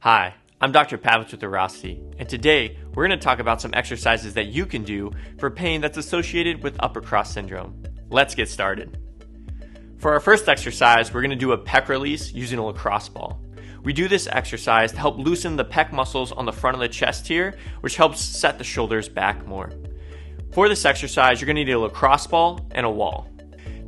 Hi, I'm Dr. Pavlich with Airrosti, and today we're going to talk about some exercises that you can do for pain that's associated with upper cross syndrome. Let's get started. For our first exercise, we're going to do a pec release using a lacrosse ball. We do this exercise to help loosen the pec muscles on the front of the chest here, which helps set the shoulders back more. For this exercise, you're going to need a lacrosse ball and a wall.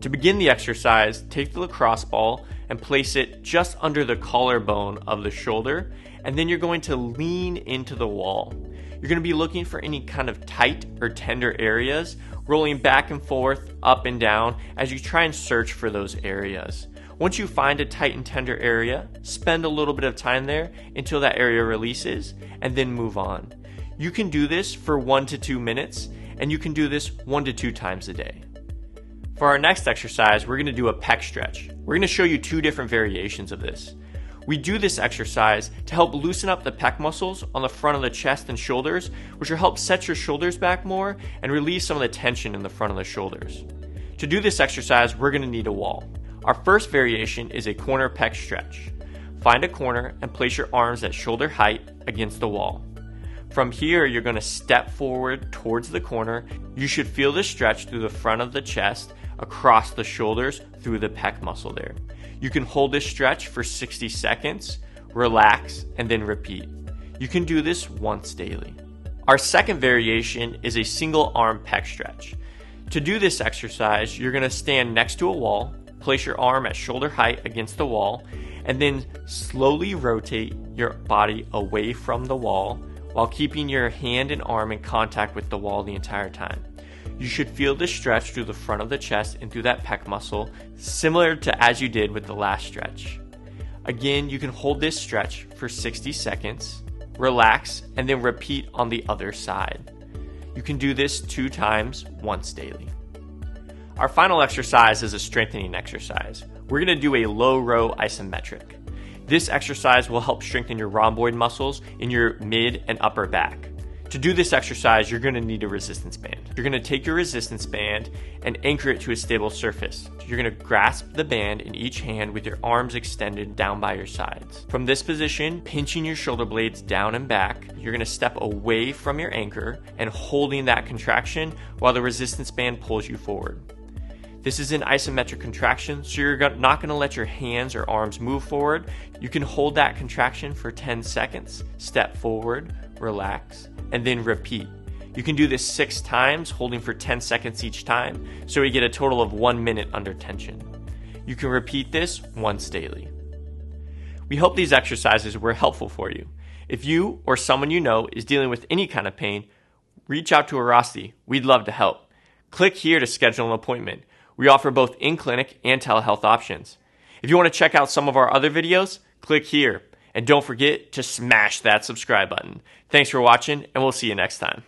To begin the exercise, take the lacrosse ball and place it just under the collarbone of the shoulder, and then you're going to lean into the wall. You're going to be looking for any kind of tight or tender areas, rolling back and forth, up and down, as you try and search for those areas. Once you find a tight and tender area, spend a little bit of time there until that area releases, and then move on. You can do this for 1 to 2 minutes, and you can do this 1 to 2 times a day. For our next exercise, we're going to do a PEC Stretch. We're going to show you 2 different variations of this. We do this exercise to help loosen up the pec muscles on the front of the chest and shoulders, which will help set your shoulders back more and relieve some of the tension in the front of the shoulders. To do this exercise, we're going to need a wall. Our first variation is a corner PEC Stretch. Find a corner and place your arms at shoulder height against the wall. From here, you're going to step forward towards the corner. You should feel the stretch through the front of the chest, across the shoulders, through the pec muscle there. You can hold this stretch for 60 seconds, relax, and then repeat. You can do this once daily. Our second variation is a single arm PEC Stretch. To do this exercise, you're going to stand next to a wall, place your arm at shoulder height against the wall, and then slowly rotate your body away from the wall while keeping your hand and arm in contact with the wall the entire time. You should feel the stretch through the front of the chest and through that pec muscle, similar to as you did with the last stretch. Again, you can hold this stretch for 60 seconds, relax, and then repeat on the other side. You can do this 2 times, once daily. Our final exercise is a strengthening exercise. We're going to do a low row isometric. This exercise will help strengthen your rhomboid muscles in your mid and upper back. To do this exercise, you're going to need a resistance band. You're going to take your resistance band and anchor it to a stable surface. You're going to grasp the band in each hand with your arms extended down by your sides. From this position, pinching your shoulder blades down and back, you're going to step away from your anchor and holding that contraction while the resistance band pulls you forward. This is an isometric contraction, so you're not going to let your hands or arms move forward. You can hold that contraction for 10 seconds, step forward, relax, and then repeat. You can do this 6 times, holding for 10 seconds each time, so you get a total of 1 minute under tension. You can repeat this once daily. We hope these exercises were helpful for you. If you or someone you know is dealing with any kind of pain, reach out to Airrosti. We'd love to help. Click here to schedule an appointment. We offer both in-clinic and telehealth options. If you want to check out some of our other videos, click here. And don't forget to smash that subscribe button. Thanks for watching, and we'll see you next time.